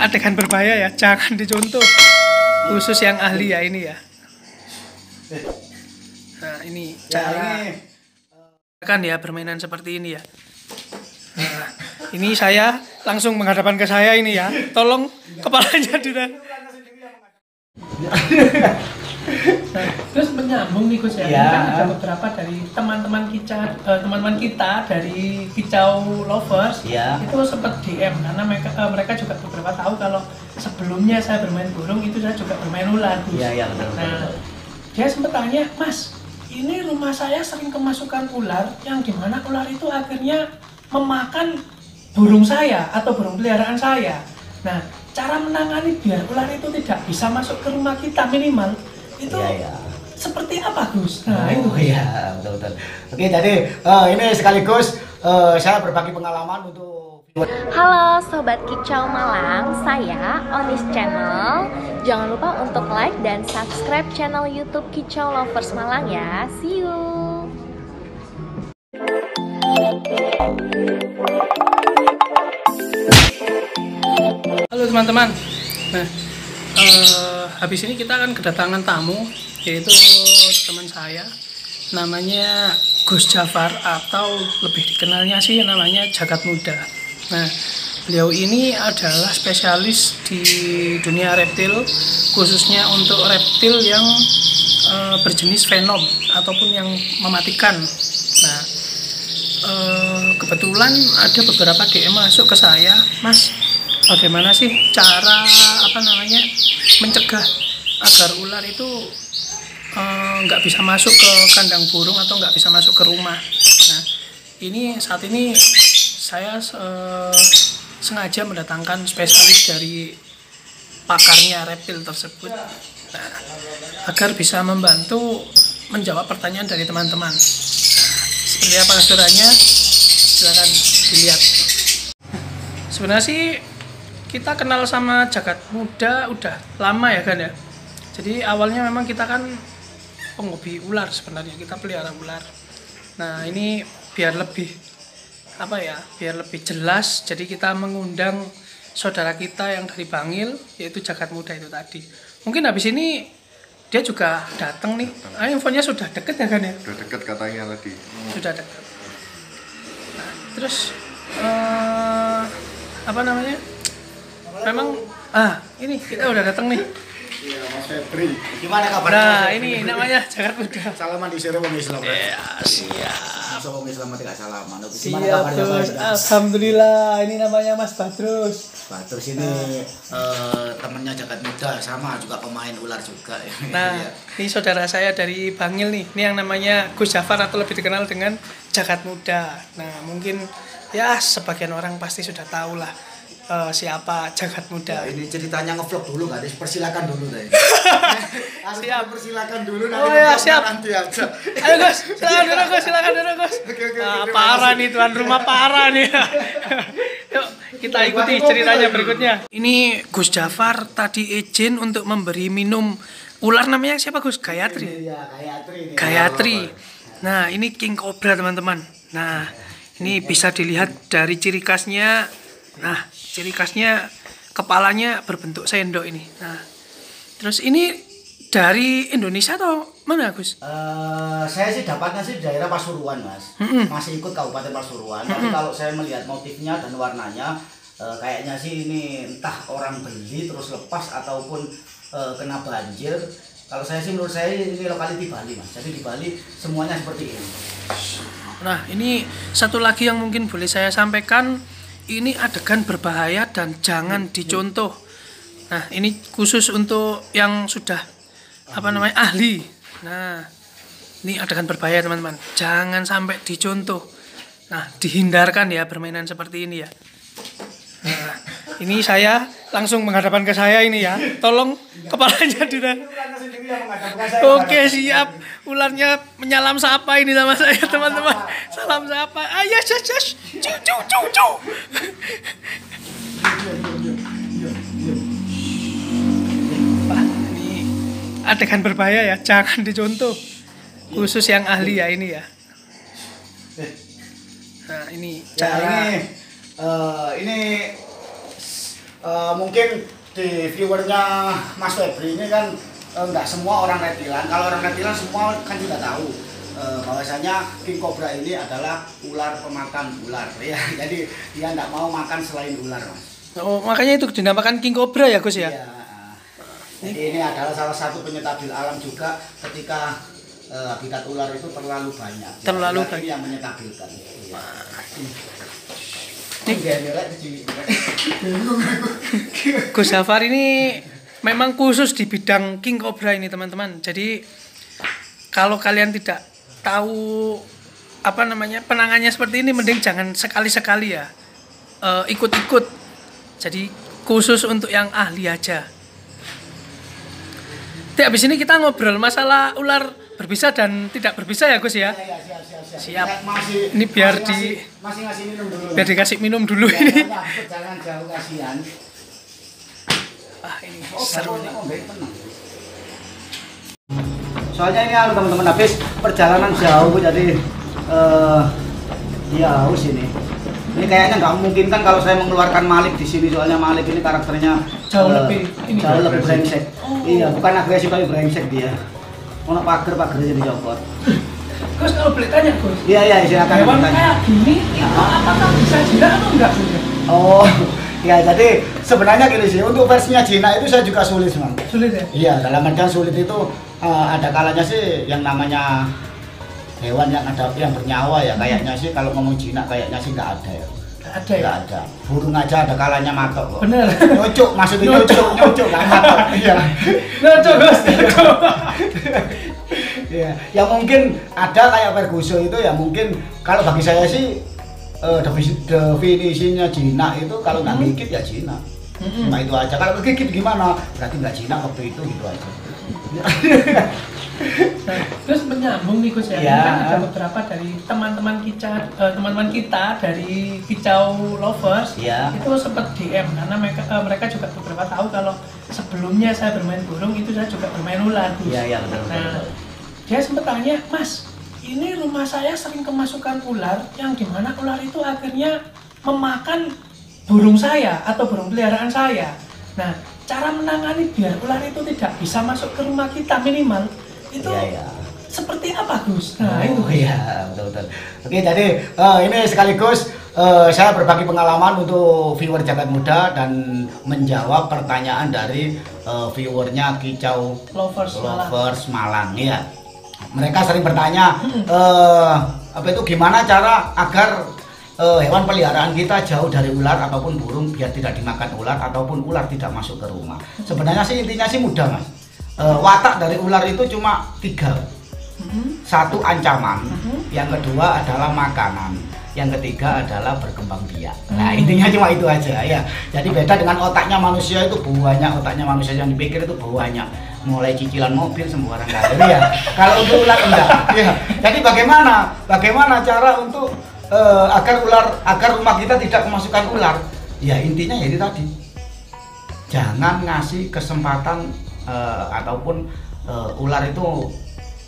adegan berbahaya ya, jangan dicontoh. Khusus yang ahli ya ini ya. Nah ini cara kan ya permainan seperti ini ya. Nah, ini saya langsung menghadapkan ke saya ini ya. Tolong kepalanya ditahan. Nah, terus menyambung nih Gus ya. Ini kan ada beberapa dari teman-teman kita dari Kicau Lovers itu sempat DM karena mereka juga beberapa tahu kalau sebelumnya saya bermain burung itu saya juga bermain ular. Iya betul. Nah, dia sempat tanya, Mas, ini rumah saya sering kemasukan ular yang dimana ular itu akhirnya memakan burung saya atau burung peliharaan saya. Nah, cara menangani biar ular itu tidak bisa masuk ke rumah kita minimal itu seperti apa Gus? Nah itu iya betul. Oke, jadi ini sekaligus saya berbagi pengalaman untuk. Halo Sobat Kicau Malang, saya Onis Channel. Jangan lupa untuk like dan subscribe channel YouTube Kicau Lovers Malang ya. See you. Halo teman-teman. Nah, habis ini kita akan kedatangan tamu, yaitu teman saya, namanya Gus Jafar atau lebih dikenalnya sih namanya Jagat Muda. Nah, beliau ini adalah spesialis di dunia reptil, khususnya untuk reptil yang berjenis venom ataupun yang mematikan. Nah, kebetulan ada beberapa DM masuk ke saya, Mas, bagaimana sih cara mencegah agar ular itu nggak bisa masuk ke kandang burung atau nggak bisa masuk ke rumah. Nah, saat ini saya sengaja mendatangkan spesialis dari pakarnya reptil tersebut, nah, agar bisa membantu menjawab pertanyaan dari teman-teman. Nah, seperti apa keseruannya? Silakan dilihat. Sebenarnya sih kita kenal sama Jagat Muda udah lama ya kan ya. Jadi awalnya memang kita kan penghobi ular sebenarnya, kita pelihara ular. Nah ini biar lebih jelas, jadi kita mengundang saudara kita yang dari Bangil, yaitu Jagat Muda itu tadi. Mungkin habis ini dia juga datang nih. Infonya sudah deket ya kan ya? Sudah deket katanya tadi. Sudah deket. Nah, terus memang ini kita udah datang nih. Iya, Mas Febri. Gimana kabarnya? Nah, ini namanya Jagat Muda. Salaman di wong Islam. Ya, siap. Wong Islam tidak salaman. Siap, terus. Alhamdulillah, ini namanya Mas Badrus. Badrus ini temennya Jagat Muda, sama juga pemain ular juga. Nah, ini saudara saya dari Bangil nih. Ini yang namanya Gus Jafar atau lebih dikenal dengan Jagat Muda. Nah, mungkin ya sebagian orang pasti sudah tahu lah siapa Jagat Muda. Ya, ini ceritanya ngevlog dulu nggak? Persilakan dulu deh. Siap. Persilakan dulu. Oh ya, siap. Nanti aja. Ayo Gus, silakan dulu Gus. Parah nih, tuan rumah parah nih. Yuk, kita ikuti ceritanya berikutnya. Ini Gus Jafar tadi izin untuk memberi minum ular, namanya siapa Gus? Gayatri. Iya, Gayatri. Nah, ini King Cobra teman-teman. Nah, ini bisa dilihat dari ciri khasnya. Nah, ciri khasnya kepalanya berbentuk sendok ini. Nah, terus ini dari Indonesia atau mana Gus? Saya sih dapatnya sih daerah Pasuruan Mas. Masih ikut Kabupaten Pasuruan. Tapi kalau saya melihat motifnya dan warnanya, kayaknya sih ini entah orang beli terus lepas ataupun kena banjir. Kalau saya sih, menurut saya ini lokaliti Bali Mas. Jadi di Bali semuanya seperti ini. Nah, ini satu lagi yang mungkin boleh saya sampaikan. Ini adegan berbahaya dan jangan dicontoh. Nah, ini khusus untuk yang sudah ahli. Nah, ini adegan berbahaya teman-teman. Jangan sampai dicontoh. Nah, dihindarkan ya permainan seperti ini ya. Nah, ini saya langsung menghadapkan ke saya ini ya. Tolong kepalanya ditahan. Oke, siap. Ularnya menyalam sapa ini sama saya teman-teman. Salam sapa. Ayo, yes. Cu. Wah, ini adegan berbahaya ya, jangan dicontoh. Khusus yang ahli ya ini ya. Nah, ini cara ini mungkin di viewernya Mas Febri ini kan nggak semua orang retilan. Kalau orang retilan semua kan juga tahu bahwasanya king cobra ini adalah ular pemakan ular ya. Jadi dia nggak mau makan selain ular, Mas. Oh, makanya itu dinamakan king cobra ya, Gus ya? Iya. Jadi ini adalah salah satu penyetabil alam juga ketika habitat ular itu terlalu banyak. Terlalu banyak yang menyetabilkan. Iya. Gus Zafar ini memang khusus di bidang king cobra ini, teman-teman. Jadi kalau kalian tidak tahu penangannya seperti ini, mending jangan sekali-sekali ya ikut-ikut. Jadi khusus untuk yang ahli aja. Habis ini kita ngobrol masalah ular berbisa dan tidak berbisa ya, Gus ya? Iya, Siap. Masih, ini biar masih ngasih minum dulu. Biar dikasih minum dulu ini. Jangan jauh, kasihan. Ini seru nih. Soalnya ini teman-teman habis perjalanan jauh jadi ya haus ini. Ini kayaknya nggak memungkinkan kalau saya mengeluarkan Malik di sini, soalnya Malik ini karakternya jauh lebih brengsek. Iya, bukan agresif tapi brengsek dia. Ono pager jadi copot. Gus, kalau boleh tanya, Gus. Iya, silakan. Hewan kayak gini itu apakah bisa jinak atau enggak? Oh, ya jadi sebenarnya gini sih, untuk versinya jinak itu saya juga sulit, Bang. Sulit ya? Iya, dalam artian sulit itu ada kalanya sih yang namanya hewan yang bernyawa ya, kayaknya sih kalau ngomong jinak kayaknya sih nggak ada ya. Nggak ada. Burung aja ada kalanya matok kok. Bener. Nyocok, maksudnya nyocok kan matok. Iya. Nyocok, Gus. Iya, ya mungkin ada kayak Ferguson itu ya mungkin kalau bagi saya sih definisinya jinak itu kalau nggak gigit ya jinak. Cuma itu aja. Kalau kegigit gimana? Berarti nggak jinak waktu itu gitu aja. Terus menyambung nih, Gus ya. Ya. Kan ada beberapa dari teman-teman kita dari Kicau Lovers itu sempat DM karena mereka juga beberapa tahu kalau sebelumnya saya bermain burung itu saya juga bermain ular, Gus. Iya, betul. Nah, dia sempat tanya, Mas, ini rumah saya sering kemasukan ular yang dimana ular itu akhirnya memakan burung saya atau burung peliharaan saya. Nah, cara menangani biar ular itu tidak bisa masuk ke rumah kita minimal itu seperti apa, Gus? Nah, itu iya, betul. Oke, jadi ini sekaligus saya berbagi pengalaman untuk viewer Jagat Muda dan menjawab pertanyaan dari viewernya Kicau Lovers Malang ya. Mereka sering bertanya gimana cara agar hewan peliharaan kita jauh dari ular ataupun burung biar tidak dimakan ular ataupun ular tidak masuk ke rumah. Sebenarnya sih intinya sih mudah, Mas. Watak dari ular itu cuma 3. Satu ancaman, yang kedua adalah makanan, yang ketiga adalah berkembang biak. Nah, intinya cuma itu aja ya. Jadi beda dengan otaknya manusia itu banyak, otaknya manusia yang dipikir itu banyak. Mulai cicilan mobil sembarang kali ya. Kalau untuk ular enggak. Ya. Jadi bagaimana cara untuk agar rumah kita tidak kemasukan ular? Ya intinya ya itu tadi. Jangan ngasih kesempatan ataupun ular itu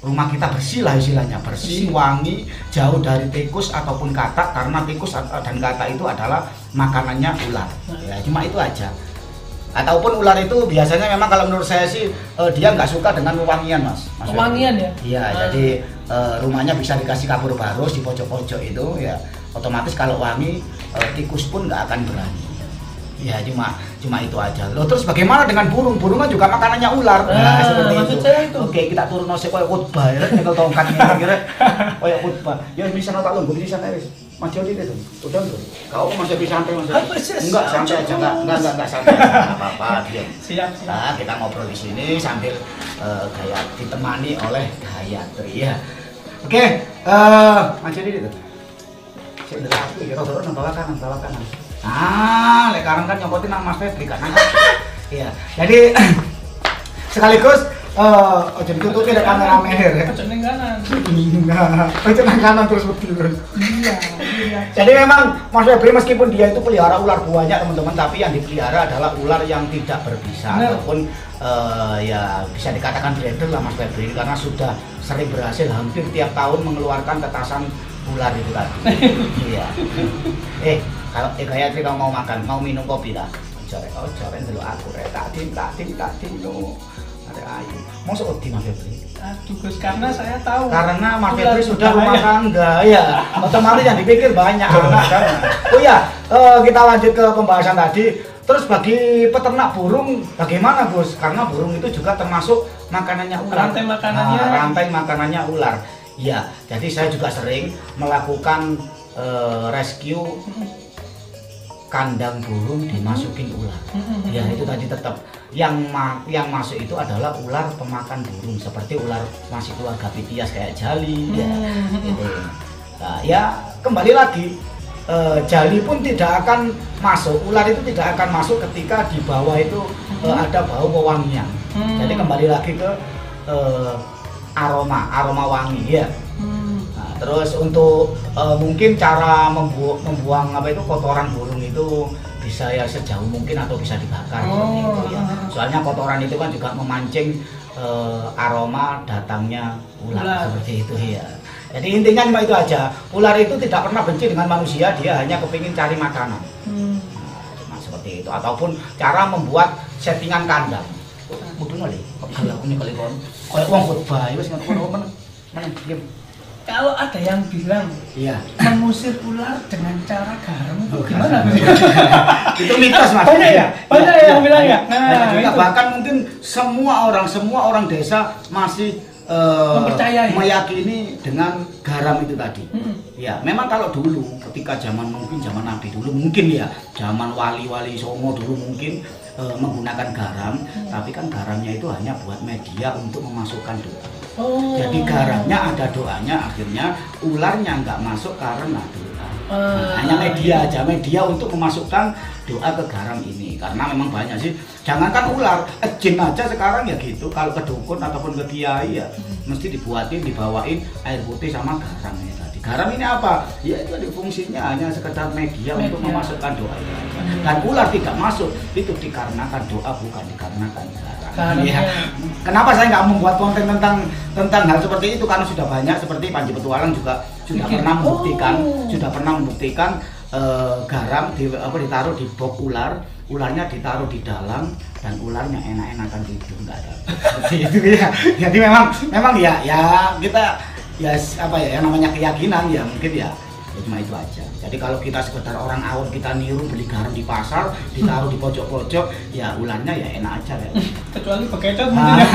rumah kita bersih lah istilahnya, bersih, wangi, jauh dari tikus ataupun katak, karena tikus dan katak itu adalah makanannya ular. Ya cuma itu aja. Ataupun ular itu biasanya memang kalau menurut saya sih dia nggak suka dengan wewangian, Mas. Wewangian ya? Iya, jadi rumahnya bisa dikasih kapur barus di pojok-pojok itu ya, otomatis kalau wangi tikus pun nggak akan berani. Ya cuma itu aja. Loh terus bagaimana dengan burung? Burung kan juga makanannya ular. Nah, seperti itu. Oke, kita turun nasi koyo khotbah ya, nyekel tongkat kira-kira koyo khotbah. Ya bisa tak lungguh di sana wis. Mas Jody itu. Udah tuh. Kau masih bisa santai Mas. Enggak, santai aja enggak santai. Enggak apa-apa, diam. Siap. Nah, kita ngobrol di sini sambil kayak ditemani oleh Gayatri ya. Oke, Mas Jody itu. Saya udah aku ya, turun bawa kanan. Lek sekarang kan nyopotin nama Mas Febri kan. Iya. Jadi sekaligus ojo ditutupi dari kamera meher ya. Ojo ning kanan. Ojo nang kanan terus. Iya. Jadi memang Mas Febri meskipun dia itu pelihara ular banyak teman-teman, tapi yang dipelihara adalah ular yang tidak berbisa ataupun ya bisa dikatakan breeder lah Mas Febri, karena sudah sering berhasil hampir tiap tahun mengeluarkan tetasan ular itu tadi. Iya. Kalau Gayatri kamu mau makan, mau minum kopi lah. jare ndelok aku rek tak tim no. Ada ayu. Mosok wedi Mas Febri? Aduh Gus, karena saya tahu. Karena Mas Febri sudah rumah tangga ya. Otomatis yang dipikir banyak anak kan. Oh ya, kita lanjut ke pembahasan tadi. Terus bagi peternak burung bagaimana Gus? Karena burung itu juga termasuk makanannya ular. Rantai makanannya ular. Ya, jadi saya juga sering melakukan rescue kandang burung dimasukin ular. Ya itu tadi tetap yang masuk itu adalah ular pemakan burung seperti ular masih keluarga Pitias kayak jali ya. Gitu. Nah, ya kembali lagi jali pun tidak akan masuk, ular itu tidak akan masuk ketika di bawah itu ada bau pewangian. Jadi kembali lagi ke aroma wangi ya. Terus untuk mungkin cara membuang apa itu kotoran burung itu bisa ya sejauh mungkin atau bisa dibakar seperti itu ya. Soalnya kotoran itu kan juga memancing aroma datangnya ular seperti itu ya. Jadi intinya cuma itu aja. Ular itu tidak pernah benci dengan manusia, dia hanya kepingin cari makanan. Cuma seperti itu. Ataupun cara membuat settingan kandang. Kudu nolih. Kalau ini kali kon, kayak uang khotbah, wes ngono mana diam. Kalau ada yang bilang iya mengusir ular dengan cara garam itu gimana? Itu mitos Mas. Banyak ya? Banyak yang bilang ya? Nah, itu. Bahkan mungkin semua orang desa masih meyakini dengan garam itu tadi. Ya, memang kalau dulu ketika zaman Nabi dulu mungkin ya, zaman wali-wali Songo dulu mungkin menggunakan garam, tapi kan garamnya itu hanya buat media untuk memasukkan doa. Jadi garamnya ada doanya, akhirnya ularnya nggak masuk karena doa. Hanya media untuk memasukkan doa ke garam ini. Karena memang banyak sih, jangankan ular, jin aja sekarang ya gitu. Kalau ke dukun ataupun ke kiai ya, mesti dibawain air putih sama garam ini tadi. Garam ini apa? Ya itu ada fungsinya hanya sekedar media untuk memasukkan doa itu. Dan ular tidak masuk itu dikarenakan doa, bukan dikarenakan garam. Ya. Kenapa saya nggak membuat konten tentang hal seperti itu? Karena sudah banyak seperti Panji Petualang juga sudah pernah membuktikan garam ditaruh di box ularnya ditaruh di dalam dan ularnya enak-enakan tidur nggak ada. Seperti itu ya. Jadi memang ya kita ya apa ya yang namanya keyakinan ya mungkin ya cuma itu aja. Jadi kalau kita sekedar orang awam kita niru beli garam di pasar ditaruh di pojok-pojok ya ularnya ya enak aja ya. Kecuali bekecot mungkin.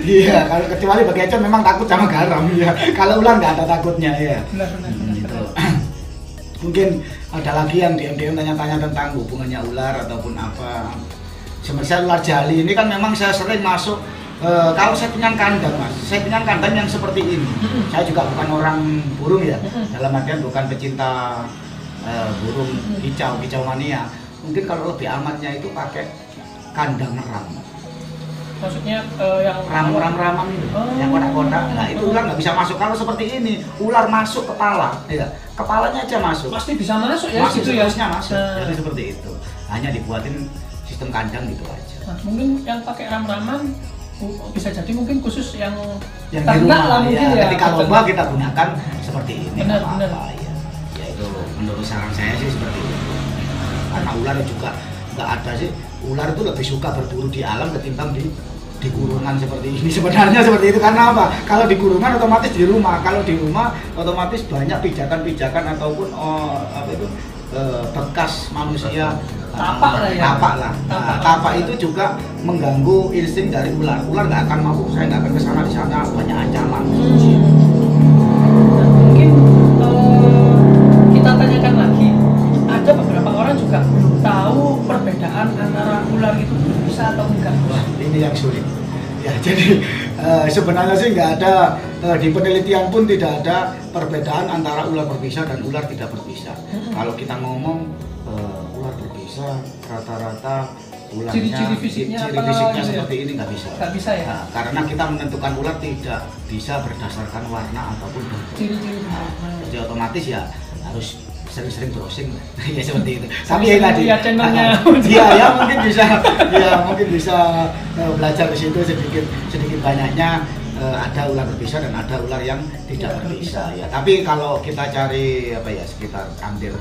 Iya, kalau kecuali bekecot memang takut sama garam ya. Kalau ular nggak ada takutnya ya. Benar. Gitu. Mungkin ada lagi yang DM tanya-tanya tentang hubungannya ular ataupun apa. Semisal ular jali ini kan memang saya sering masuk kalau settingan kandang Mas, settingan kandang yang seperti ini. Saya juga bukan orang burung ya, dalam artian bukan pecinta burung kicau mania. Mungkin kalau lebih amatnya itu pakai kandang ram. Maksudnya yang ram itu, yang kotak-kotak. Nah itu ular nggak bisa masuk. Kalau seperti ini, ular masuk kepala, ya kepalanya aja masuk. Pasti bisa masuk ya? Masih gitu ya? masuk. Jadi seperti itu. Hanya dibuatin sistem kandang gitu aja. Nah, mungkin yang pakai ram-raman bisa jadi mungkin khusus yang di rumah mungkin ya. Ketika lomba kita gunakan seperti ini. Benar. Ya itu menurut saran saya sih seperti itu. Karena ular juga nggak ada sih. Ular itu lebih suka berburu di alam ketimbang di kurungan seperti ini. Sebenarnya seperti itu karena apa? Kalau di kurungan otomatis di rumah. Kalau di rumah otomatis banyak pijakan ataupun bekas manusia. Tapak lah. Tapak itu juga mengganggu insting dari ular. Ular nggak akan mau. Saya nggak akan kesana di sana banyak ancaman. Mungkin kita tanyakan lagi. Ada beberapa orang juga belum tahu perbedaan antara ular itu berbisa atau enggak. Wah, ini yang sulit. Ya, jadi sebenarnya sih nggak ada di penelitian pun tidak ada perbedaan antara ular berbisa dan ular tidak berbisa. Kalau kita ngomong ular berbisa rata-rata ularnya ciri-ciri fisiknya seperti ini nggak bisa. Nggak bisa ya? Nah, karena kita menentukan ular tidak bisa berdasarkan warna ataupun bentuk. Ciri-ciri. Jadi otomatis ya harus sering-sering browsing ya seperti itu. Tapi ya tadi channelnya. Ya mungkin bisa belajar di situ sedikit banyaknya ada ular berbisa dan ada ular yang tidak berbisa ya. Tapi kalau kita cari sekitar hampir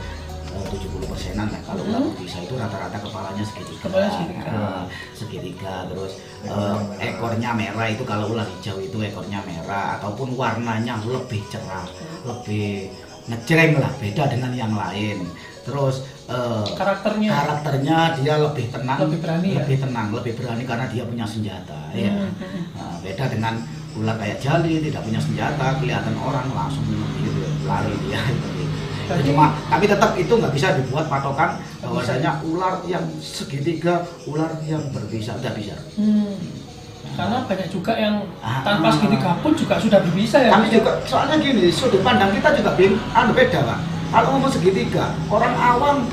70%-an lah. Kalau ular berbisa itu rata-rata kepalanya segitiga. Kepalanya segitiga. Segitiga, terus ekornya merah. Itu kalau ular hijau itu ekornya merah ataupun warnanya lebih cerah, lebih ngejreng lah, beda dengan yang lain. Terus karakternya dia lebih tenang, lebih berani, lebih tenang, lebih berani karena dia punya senjata. Ya. Beda dengan ular kayak jali, tidak punya senjata, kelihatan orang langsung gitu, lari dia. Cuma tapi tetap itu nggak bisa dibuat patokan bahwasanya ular yang segitiga, ular yang berbisa, tidak bisa. Karena banyak juga yang tanpa segitiga pun juga sudah berbisa ya. Kami juga soalnya gini, sudut pandang kita juga beda kan. Kalau ngomong segitiga, orang awam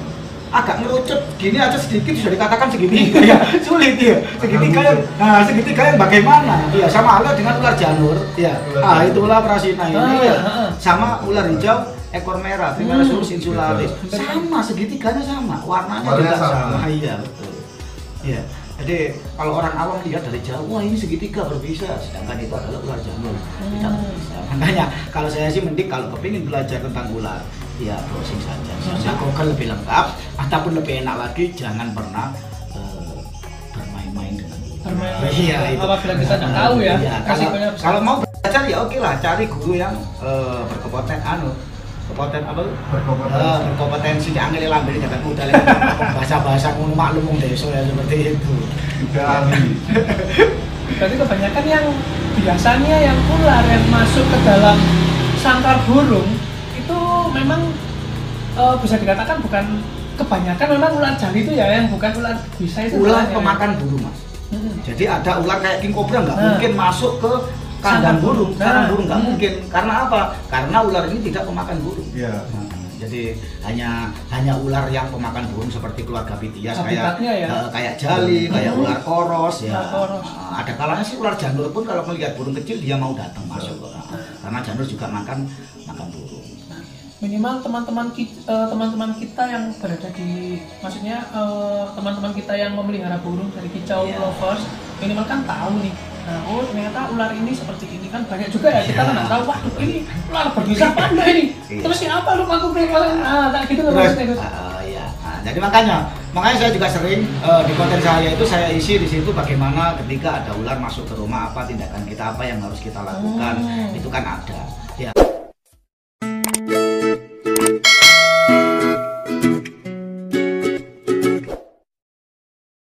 agak ngerucut gini aja sedikit sudah dikatakan segitiga ya, sulit ya. Segitiga yang bagaimana? Iya, sama halnya dengan ular janur, ya. Itulah Prasina ini ya. Sama ular hijau ekor merah, Trimeresurus insularis. Sama, segitiganya sama, warnanya juga sama. Iya, betul. Iya. Jadi kalau orang awam lihat dari jauh, wah ini segitiga berbisa, sedangkan itu adalah ular janur, tidak berbisa. Makanya kalau saya sih mending kalau kepingin belajar tentang ular, ya browsing saja. Saya Google lebih lengkap, ataupun lebih enak lagi jangan pernah bermain-main dengan ular. Iya, itu. Apabila kita tidak tahu ya. Iya, kalau mau belajar ya oke lah, cari guru yang berkompetensi di angel lambe jangan mudah bahasa-bahasa ngono maklum wong desa ya seperti itu. Berarti kebanyakan yang biasanya yang ular yang masuk ke dalam sangkar burung itu memang bisa dikatakan bukan kebanyakan, memang ular jali itu ya yang bukan ular bisa itu. Ular pemakan burung, Mas. Jadi ada ular kayak king cobra nggak mungkin masuk ke kandang burung, sarang burung nggak mungkin. Karena apa? Karena ular ini tidak pemakan burung. Jadi hanya ular yang pemakan burung seperti keluarga Pitias kayak jali, kayak ular koros ya. Ada kalanya sih ular janur pun kalau melihat burung kecil dia mau datang masuk. Karena janur juga makan burung. Minimal teman-teman kita yang berada di, maksudnya teman-teman kita yang memelihara burung dari Kicau Lovers minimal kan tahu nih. Nah, ternyata ular ini seperti ini kan banyak juga ya, kita kan nggak tahu, wah ini ular berbisa apa ini? Terus siapa lu aku pengen kayak gitu loh maksudnya itu. Jadi makanya saya juga sering di konten saya itu saya isi di situ bagaimana ketika ada ular masuk ke rumah, apa tindakan kita, apa yang harus kita lakukan, itu kan ada. Ya.